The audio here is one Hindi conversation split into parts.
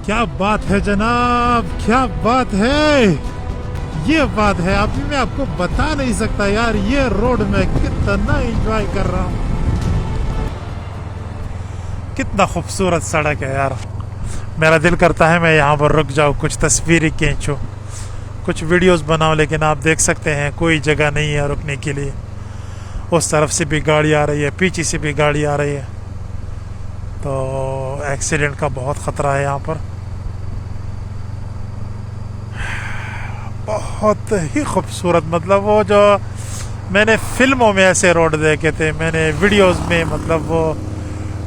क्या बात है जनाब, क्या बात है। ये बात है, अभी मैं आपको बता नहीं सकता यार, ये रोड में कितना एंजॉय कर रहा हूँ। कितना खूबसूरत सड़क है यार। मेरा दिल करता है मैं यहाँ पर रुक जाऊँ, कुछ तस्वीरें खींचूं, कुछ वीडियोस बनाऊं, लेकिन आप देख सकते हैं कोई जगह नहीं है रुकने के लिए। उस तरफ से भी गाड़ी आ रही है, पीछे से भी गाड़ी आ रही है, तो एक्सीडेंट का बहुत ख़तरा है यहाँ पर। बहुत ही खूबसूरत, मतलब वो जो मैंने फिल्मों में ऐसे रोड देखे थे, मैंने वीडियोस में, मतलब वो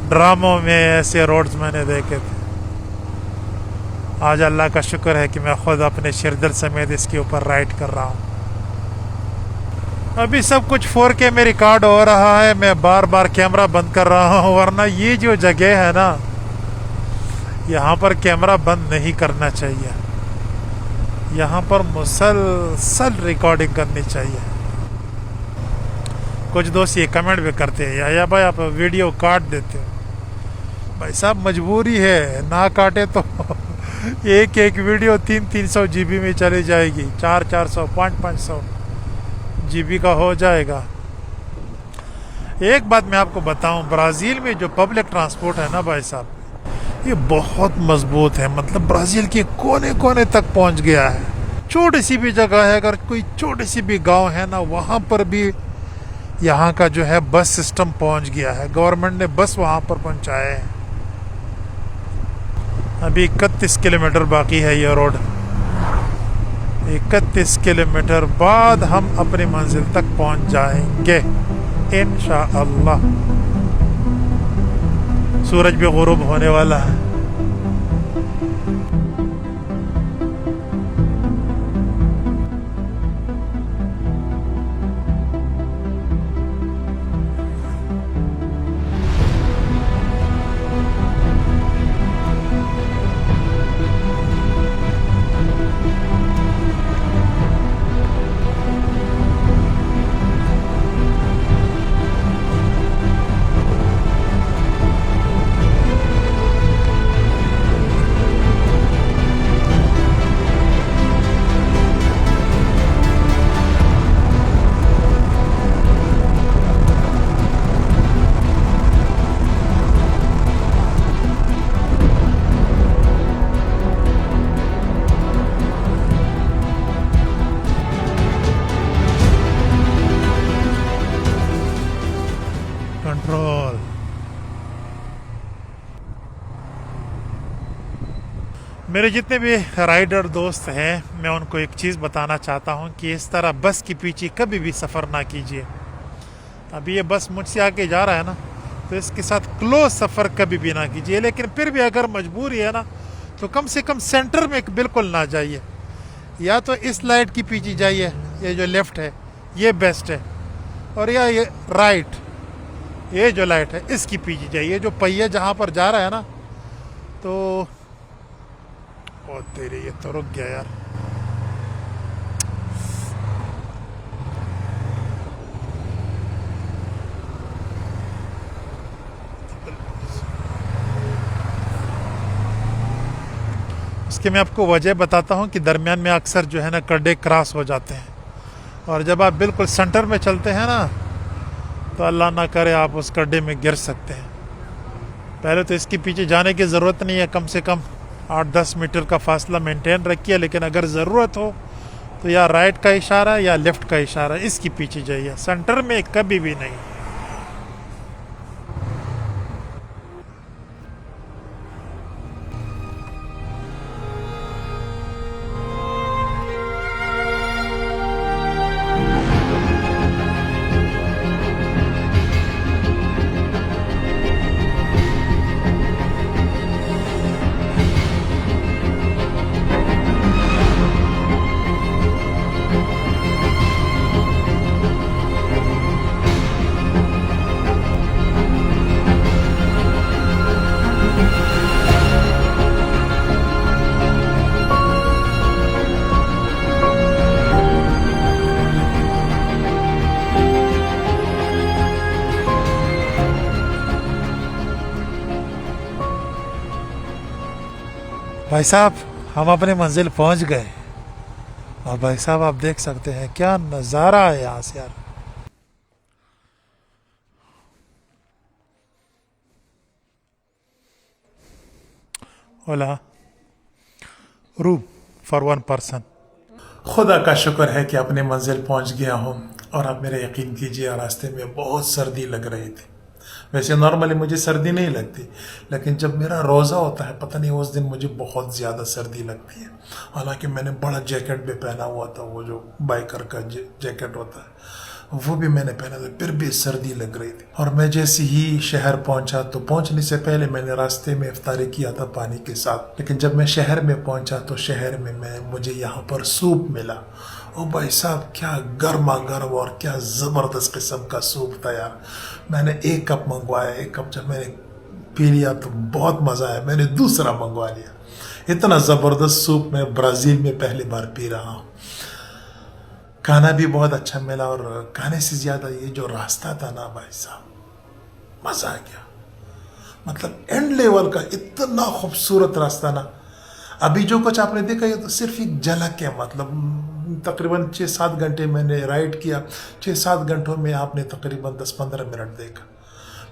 ड्रामों में ऐसे रोड्स मैंने देखे थे। आज अल्लाह का शुक्र है कि मैं खुद अपने शिरदल समेत इसके ऊपर राइड कर रहा हूँ। अभी सब कुछ 4K में रिकॉर्ड हो रहा है, मैं बार बार कैमरा बंद कर रहा हूँ, वरना ये जो जगह है ना, यहाँ पर कैमरा बंद नहीं करना चाहिए, यहाँ पर मुसलसल रिकॉर्डिंग करनी चाहिए। कुछ दोस्त ये कमेंट भी करते हैं, या भाई आप वीडियो काट देते हो। भाई साहब मजबूरी है, ना काटे तो एक एक वीडियो 300 GB में चली जाएगी, 400 500 GB का हो जाएगा। एक बात मैं आपको बताऊं, ब्राज़ील में जो पब्लिक ट्रांसपोर्ट है ना भाई साहब, ये बहुत मजबूत है, मतलब ब्राज़ील के कोने कोने तक पहुंच गया है। छोटी सी भी जगह है, अगर कोई छोटी सी भी गांव है ना, वहां पर भी यहाँ का जो है बस सिस्टम पहुंच गया है, गवर्नमेंट ने बस वहां पर पहुंचाए हैं। अभी 31 किलोमीटर बाकी है ये रोड, 31 किलोमीटर बाद हम अपनी मंजिल तक पहुंच जाएंगे इंशाअल्लाह। सूरज भी गुरूब होने वाला है। कंट्रोल। मेरे जितने भी राइडर दोस्त हैं, मैं उनको एक चीज़ बताना चाहता हूं कि इस तरह बस के पीछे कभी भी सफ़र ना कीजिए। अभी ये बस मुझसे आके जा रहा है ना, तो इसके साथ क्लोज सफ़र कभी भी ना कीजिए। लेकिन फिर भी अगर मजबूरी है ना, तो कम से कम सेंटर में बिल्कुल ना जाइए, या तो इस लाइट के पीछे जाइए, ये जो लेफ़्ट है ये बेस्ट है, और या ये राइट, ये जो लाइट है इसकी पीछे जाइए। जो पहिया जहाँ पर जा रहा है ना, तो ओ तेरे, ये तो रुक गया यार। इसके मैं आपको वजह बताता हूँ कि दरमियान में अक्सर जो है ना गड्ढे क्रॉस हो जाते हैं, और जब आप बिल्कुल सेंटर में चलते हैं ना, तो अल्लाह ना करे आप उस गड्ढे में गिर सकते हैं। पहले तो इसके पीछे जाने की ज़रूरत नहीं है, कम से कम 8-10 मीटर का फासला मेंटेन रखिए। लेकिन अगर ज़रूरत हो तो या राइट का इशारा या लेफ़्ट का इशारा, इसके पीछे जाइए, सेंटर में कभी भी नहीं। भाई साहब हम अपने मंजिल पहुंच गए और भाई साहब आप देख सकते हैं क्या नज़ारा है यहाँ से यार। ओला रूम फॉर वन पर्सन। खुदा का शुक्र है कि अपने मंजिल पहुंच गया हूँ। और आप मेरा यकीन कीजिए रास्ते में बहुत सर्दी लग रही थी। वैसे नॉर्मली मुझे सर्दी नहीं लगती, लेकिन जब मेरा रोज़ा होता है पता नहीं उस दिन मुझे बहुत ज़्यादा सर्दी लगती है। हालांकि मैंने बड़ा जैकेट भी पहना हुआ था, वो जो बाइकर का जैकेट होता है वो भी मैंने पहना था, फिर भी सर्दी लग रही थी। और मैं जैसे ही शहर पहुंचा तो पहुंचने से पहले मैंने रास्ते में इफ्तारी किया था पानी के साथ, लेकिन जब मैं शहर में पहुंचा तो शहर में मुझे यहाँ पर सूप मिला। ओ भाई साहब क्या गर्मा गर्म और क्या ज़बरदस्त किस्म का सूप था यार। मैंने एक कप मंगवाया, एक कप जब मैंने पी लिया तो बहुत मज़ा आया, मैंने दूसरा मंगवा लिया। इतना ज़बरदस्त सूप मैं ब्राज़ील में पहली बार पी रहा हूँ। खाना भी बहुत अच्छा मिला और खाने से ज़्यादा ये जो रास्ता था ना भाई साहब, मज़ा आ गया। मतलब एंड लेवल का इतना खूबसूरत रास्ता ना। अभी जो कुछ आपने देखा ये तो सिर्फ एक झलक है। मतलब तकरीबन 6-7 घंटे मैंने राइड किया, 6-7 घंटों में आपने तकरीबन 10-15 मिनट देखा।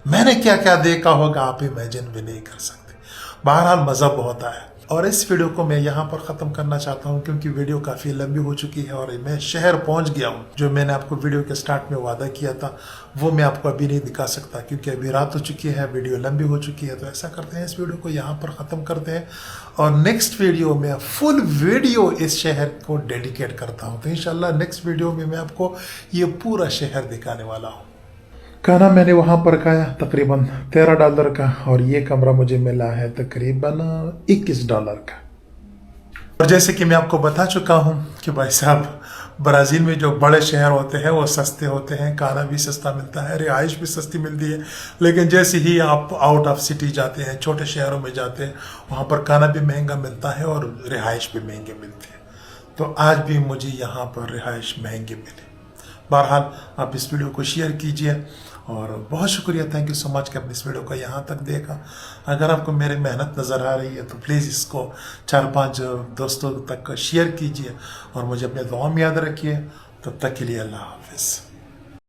मैंने क्या क्या देखा होगा आप इमेजिन भी नहीं कर सकते। बहरहाल मज़ा बहुत आया। और इस वीडियो को मैं यहाँ पर ख़त्म करना चाहता हूँ क्योंकि वीडियो काफ़ी लंबी हो चुकी है और मैं शहर पहुँच गया हूँ। जो मैंने आपको वीडियो के स्टार्ट में वादा किया था वो मैं आपको अभी नहीं दिखा सकता क्योंकि अभी रात हो चुकी है, वीडियो लंबी हो चुकी है। तो ऐसा करते हैं इस वीडियो को यहाँ पर ख़त्म करते हैं और नेक्स्ट वीडियो में फुल वीडियो इस शहर को डेडिकेट करता हूँ। तो इंशाल्लाह नेक्स्ट वीडियो में मैं आपको ये पूरा शहर दिखाने वाला हूँ। खाना मैंने वहाँ पर खाया तकरीबन $13 का और ये कमरा मुझे मिला है तकरीबन $21 का। और जैसे कि मैं आपको बता चुका हूँ कि भाई साहब ब्राज़ील में जो बड़े शहर होते हैं वो सस्ते होते हैं, खाना भी सस्ता मिलता है, रिहाइश भी सस्ती मिलती है। लेकिन जैसे ही आप आउट ऑफ सिटी जाते हैं, छोटे शहरों में जाते हैं, वहाँ पर खाना भी महंगा मिलता है और रिहाइश भी महंगे मिलती है। तो आज भी मुझे यहाँ पर रिहाइश महंगी मिली। बहरहाल आप इस वीडियो को शेयर कीजिए और बहुत शुक्रिया, थैंक यू सो मच कि आपने इस वीडियो को यहाँ तक देखा। अगर आपको मेरी मेहनत नज़र आ रही है तो प्लीज़ इसको 4-5 दोस्तों तक शेयर कीजिए और मुझे अपने दुआ में याद रखिए। तब तक के लिए अल्लाह हाफिज़।